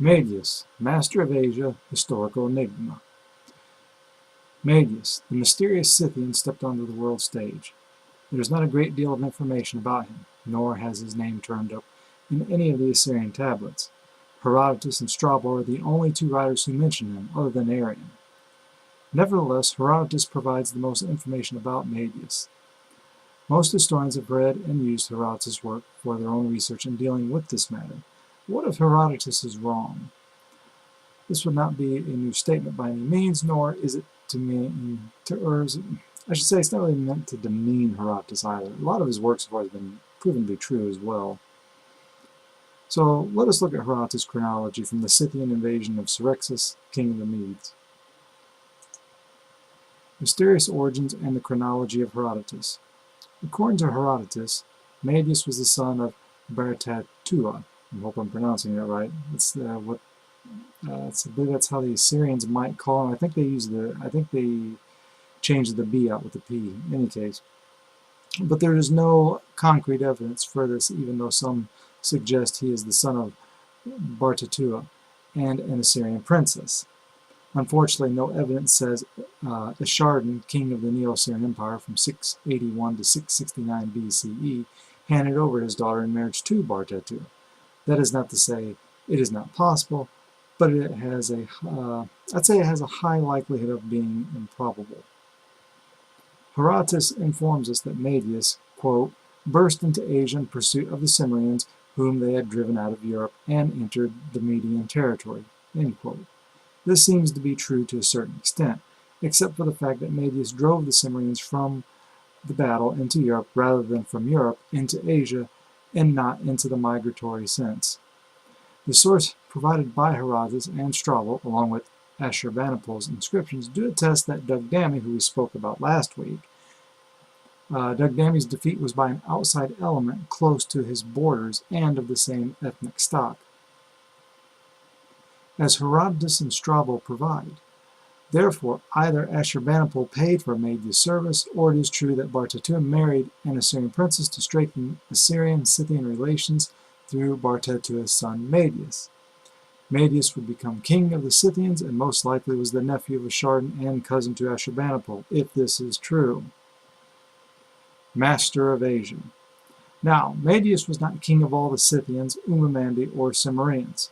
Madyes, Master of Asia, Historical Enigma. Madyes, the mysterious Scythian, stepped onto the world stage. There is not a great deal of information about him, nor has his name turned up in any of the Assyrian tablets. Herodotus and Strabo are the only two writers who mention him, other than Arrian. Nevertheless, Herodotus provides the most information about Madyes. Most historians have read and used Herodotus' work for their own research in dealing with this matter. What if Herodotus is wrong? This would not be a new statement by any means, nor is it to mean I should say it's not really meant to demean Herodotus either. A lot of his works have always been proven to be true as well. So let us look at Herodotus' chronology from the Scythian invasion of Xerxes, king of the Medes. Mysterious origins and the chronology of Herodotus. According to Herodotus, Madyes was the son of Bartatua. I hope I'm pronouncing that right. It's I believe that's how the Assyrians might call him. I think they changed the B out with the P in any case. But there is no concrete evidence for this, even though some suggest he is the son of Bartatua and an Assyrian princess. Unfortunately, no evidence says Esarhaddon, king of the Neo-Assyrian Empire from 681 to 669 BCE, handed over his daughter in marriage to Bartatua. That is not to say it is not possible, but it has I'd say it has a high likelihood of being improbable. Herodotus informs us that Madyes, quote, burst into Asia in pursuit of the Cimmerians, whom they had driven out of Europe, and entered the Median territory, end quote. This seems to be true to a certain extent, except for the fact that Madyes drove the Cimmerians from the battle into Europe rather than from Europe into Asia, and not into the migratory sense. The source provided by Herodotus and Strabo, along with Ashurbanipal's inscriptions, do attest that Dugdami, who we spoke about last week, Dugdami's defeat was by an outside element close to his borders and of the same ethnic stock, as Herodotus and Strabo provide. Therefore, either Ashurbanipal paid for Madyes' service, or it is true that Bartatua married an Assyrian princess to strengthen Assyrian-Scythian relations through Bartatua's son Madyes. Madyes would become king of the Scythians and most likely was the nephew of Esarhaddon and cousin to Ashurbanipal, if this is true. Master of Asia. Now, Madyes was not king of all the Scythians, Umamandi, or Cimmerians.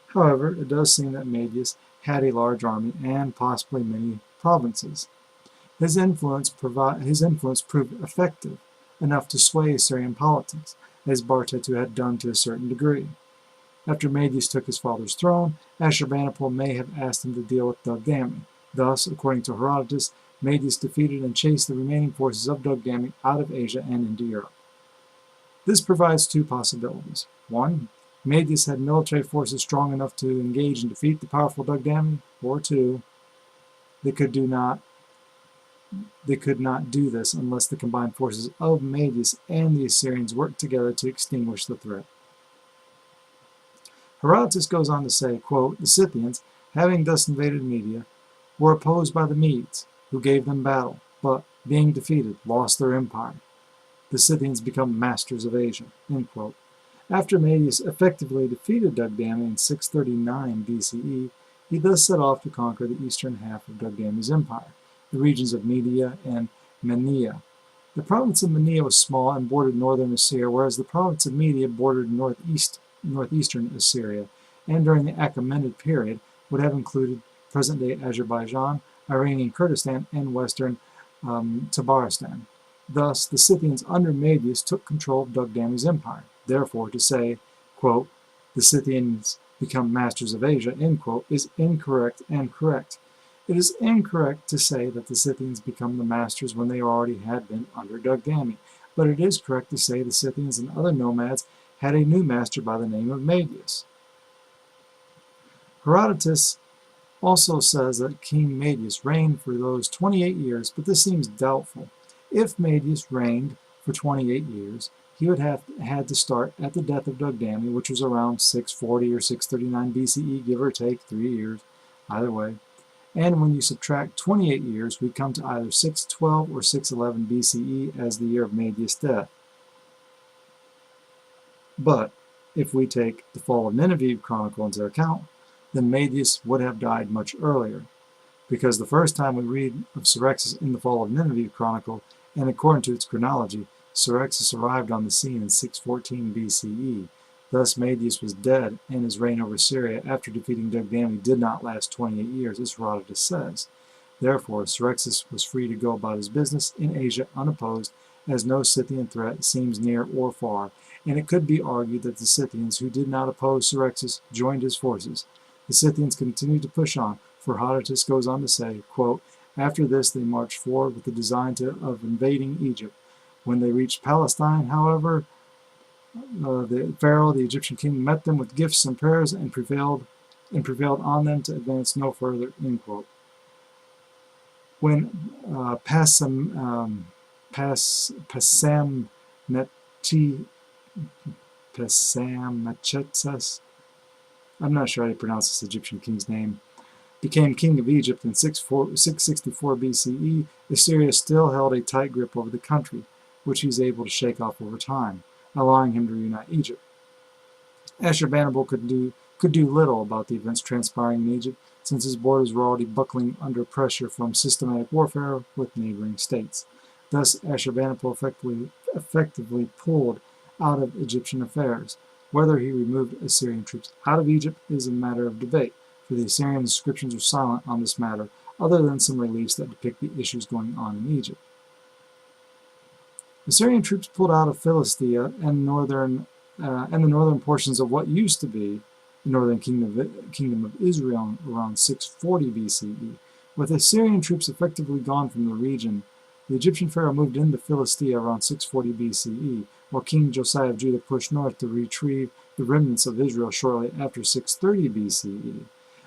However, it does seem that Madyes had a large army and possibly many provinces. His influence proved effective enough to sway Assyrian politics, as Bartatua had done to a certain degree. After Madyes took his father's throne, Ashurbanipal may have asked him to deal with Dugdami. Thus, according to Herodotus, Madyes defeated and chased the remaining forces of Dugdami out of Asia and into Europe. This provides two possibilities. One, Madyes had military forces strong enough to engage and defeat the powerful Dugdami, or two, they could not do this unless the combined forces of Madyes and the Assyrians worked together to extinguish the threat. Herodotus goes on to say, quote, the Scythians, having thus invaded Media, were opposed by the Medes, who gave them battle, but, being defeated, lost their empire. The Scythians become masters of Asia, end quote. After Madyes effectively defeated Dugdami in 639 BCE, he thus set off to conquer the eastern half of Dugdami's empire, the regions of Media and Mania. The province of Mania was small and bordered northern Assyria, whereas the province of Media bordered northeastern Assyria, and during the Achaemenid period would have included present-day Azerbaijan, Iranian Kurdistan, and western Tabaristan. Thus, the Scythians under Madyes took control of Dugdami's empire. Therefore, to say, quote, the Scythians become masters of Asia, end quote, is incorrect and correct. It is incorrect to say that the Scythians become the masters when they already had been under Dugdami, but it is correct to say the Scythians and other nomads had a new master by the name of Madyes. Herodotus also says that King Madyes reigned for those 28 years, but this seems doubtful. If Madyes reigned for 28 years, he would have had to start at the death of Dugdami, which was around 640 or 639 BCE, give or take 3 years, either way. And when you subtract 28 years, we come to either 612 or 611 BCE as the year of Madyes' death. But If we take the fall of Nineveh chronicle into account, then Madyes would have died much earlier, because the first time we read of Cyrexus in the fall of Nineveh chronicle, and according to its chronology, Cyrexus arrived on the scene in 614 BCE. Thus Madyes was dead, and his reign over Syria after defeating Dugdamni did not last 28 years, as Herodotus says. Therefore, Cyrexus was free to go about his business in Asia unopposed, as no Scythian threat seems near or far, and it could be argued that the Scythians who did not oppose Cyrexus joined his forces. The Scythians continued to push on, for Herodotus goes on to say, quote, "After this they marched forward with the design of invading Egypt. When they reached Palestine, however, the Pharaoh, the Egyptian king, met them with gifts and prayers and prevailed on them to advance no further." End quote. When Pasammechetus, I'm not sure how to pronounce this Egyptian king's name, became king of Egypt in 664 BCE, Assyria still held a tight grip over the country, which he was able to shake off over time, allowing him to reunite Egypt. Ashurbanipal could do little about the events transpiring in Egypt, since his borders were already buckling under pressure from systematic warfare with neighboring states. Thus, Ashurbanipal effectively pulled out of Egyptian affairs. Whether he removed Assyrian troops out of Egypt is a matter of debate, for the Assyrian inscriptions are silent on this matter, other than some reliefs that depict the issues going on in Egypt. Assyrian troops pulled out of Philistia and the northern portions of what used to be the northern kingdom of Israel around 640 BCE. With Assyrian troops effectively gone from the region, the Egyptian pharaoh moved into Philistia around 640 BCE, while King Josiah of Judah pushed north to retrieve the remnants of Israel shortly after 630 BCE.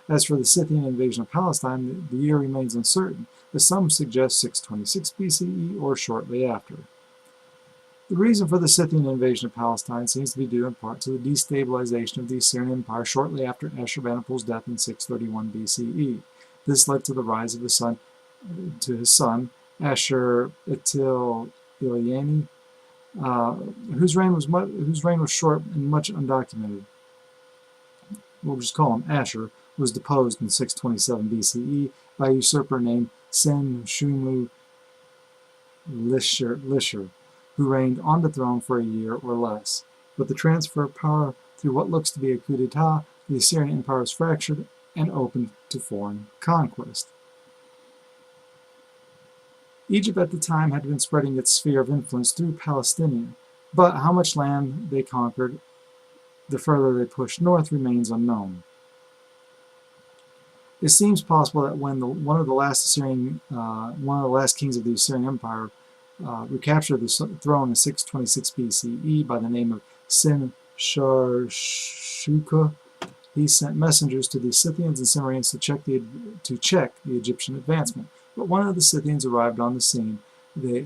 As for the Scythian invasion of Palestine, the year remains uncertain, as some suggest 626 BCE or shortly after. The reason for the Scythian invasion of Palestine seems to be due in part to the destabilization of the Assyrian Empire shortly after Ashurbanipal's death in 631 BCE. This led to the rise of his son Ashur-etil-ilani, whose reign was short and much undocumented. We'll just call him Ashur, was deposed in 627 BCE by a usurper named Sin-Shumu-Lishir, who reigned on the throne for a year or less. With the transfer of power through what looks to be a coup d'etat, the Assyrian Empire was fractured and opened to foreign conquest. Egypt at the time had been spreading its sphere of influence through Palestine, but how much land they conquered the further they pushed north remains unknown. It seems possible that when one of the last kings of the Assyrian Empire recaptured the throne in 626 BCE by the name of Sin-Sharshuka, he sent messengers to the Scythians and Cimmerians to check the Egyptian advancement. But when the Scythians arrived on the scene, they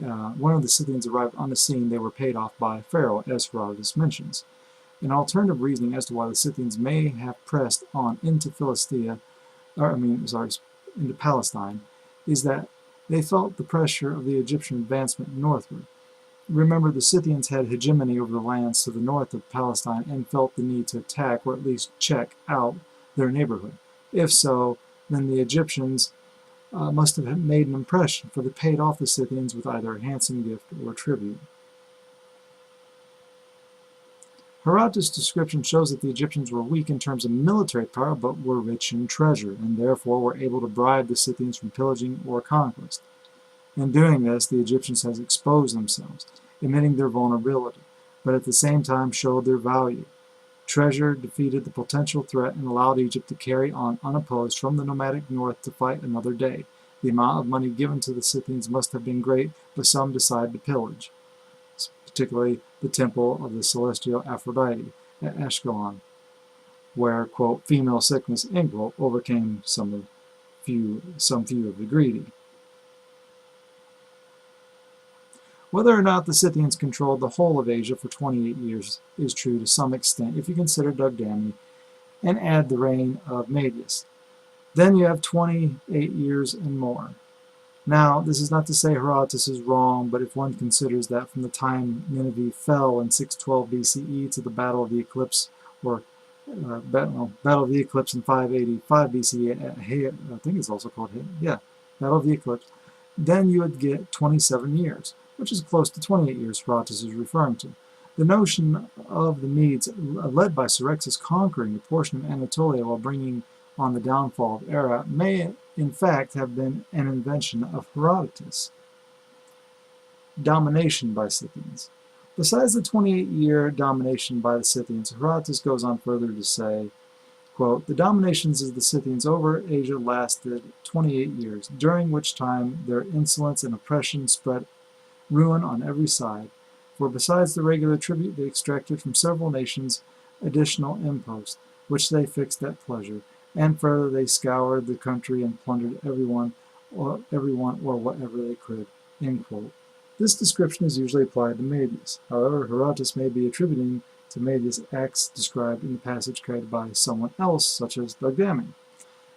were paid off by Pharaoh, as Herodotus mentions. An alternative reasoning as to why the Scythians may have pressed on into into Palestine, is that they felt the pressure of the Egyptian advancement northward. Remember, the Scythians had hegemony over the lands to the north of Palestine and felt the need to attack or at least check out their neighborhood. If so, then the Egyptians must have made an impression, for they paid off the Scythians with either a handsome gift or tribute. Herodotus' description shows that the Egyptians were weak in terms of military power, but were rich in treasure, and therefore were able to bribe the Scythians from pillaging or conquest. In doing this, the Egyptians had exposed themselves, admitting their vulnerability, but at the same time showed their value. Treasure defeated the potential threat and allowed Egypt to carry on unopposed from the nomadic north to fight another day. The amount of money given to the Scythians must have been great, but some decided to pillage, particularly the temple of the celestial Aphrodite at Ashkelon, where, quote, female sickness, end quote, overcame some few of the greedy. Whether or not the Scythians controlled the whole of Asia for 28 years is true to some extent if you consider Dugdamni and add the reign of Madyes. Then you have 28 years and more. Now, this is not to say Herodotus is wrong, but if one considers that from the time Nineveh fell in 612 BCE to the Battle of the Eclipse, or Battle of the Eclipse in 585 BCE, I think it's also called Battle of the Eclipse, then you would get 27 years, which is close to 28 years Herodotus is referring to. The notion of the Medes, led by Cyaxares, conquering a portion of Anatolia while bringing on the downfall of Era, may in fact have been an invention of Herodotus. Domination by Scythians. Besides the 28-year domination by the Scythians, Herodotus goes on further to say, quote, "The dominations of the Scythians over Asia lasted 28 years, during which time their insolence and oppression spread ruin on every side, for besides the regular tribute they extracted from several nations additional imposts, which they fixed at pleasure, and further they scoured the country and plundered everyone or whatever they could." End quote. This description is usually applied to Madyes. However, Herodotus may be attributing to Madyes acts described in the passage created by someone else, such as Dugdami.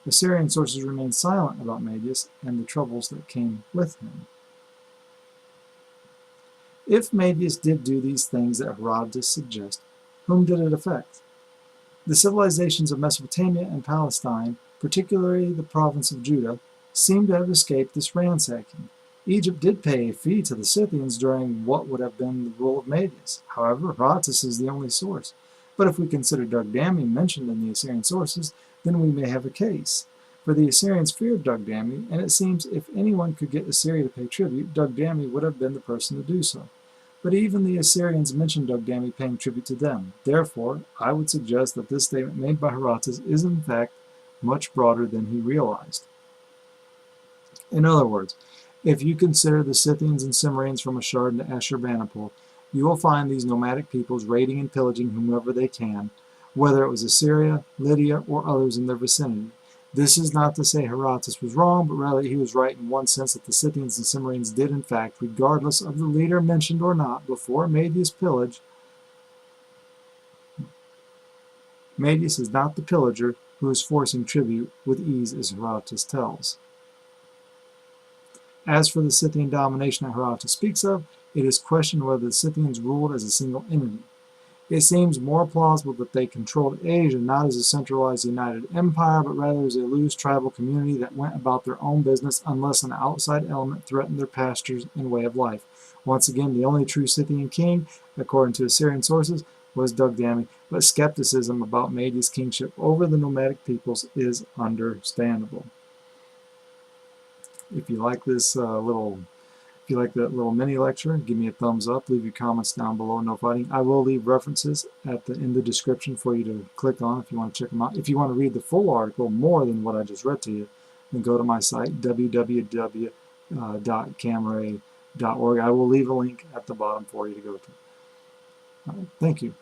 Assyrian sources remain silent about Madyes and the troubles that came with him. If Madyes did do these things that Herodotus suggests, whom did it affect? The civilizations of Mesopotamia and Palestine, particularly the province of Judah, seem to have escaped this ransacking. Egypt did pay a fee to the Scythians during what would have been the rule of Madyes. However, Herodotus is the only source. But if we consider Dugdami mentioned in the Assyrian sources, then we may have a case. For the Assyrians feared Dugdami, and it seems if anyone could get Assyria to pay tribute, Dugdami would have been the person to do so. But even the Assyrians mentioned Dugdami paying tribute to them. Therefore, I would suggest that this statement made by Herodotus is in fact much broader than he realized. In other words, if you consider the Scythians and Cimmerians from Ashard to Ashurbanipal, you will find these nomadic peoples raiding and pillaging whomever they can, whether it was Assyria, Lydia, or others in their vicinity. This is not to say Herodotus was wrong, but rather he was right in one sense that the Scythians and Cimmerians did in fact, regardless of the leader mentioned or not, before Madyes' pillage. Madyes is not the pillager who is forcing tribute with ease, as Herodotus tells. As for the Scythian domination that Herodotus speaks of, it is questioned whether the Scythians ruled as a single entity. It seems more plausible that they controlled Asia not as a centralized united empire, but rather as a loose tribal community that went about their own business unless an outside element threatened their pastures and way of life. Once again, the only true Scythian king, according to Assyrian sources, was Dugdami, but skepticism about Madyes' kingship over the nomadic peoples is understandable. If you like this if you like that little mini lecture, give me a thumbs up, leave your comments down below, no fighting. I will leave references in the description for you to click on if you want to check them out. If you want to read the full article, more than what I just read to you, then go to my site, www.camray.org. I will leave a link at the bottom for you to go to. Thank you.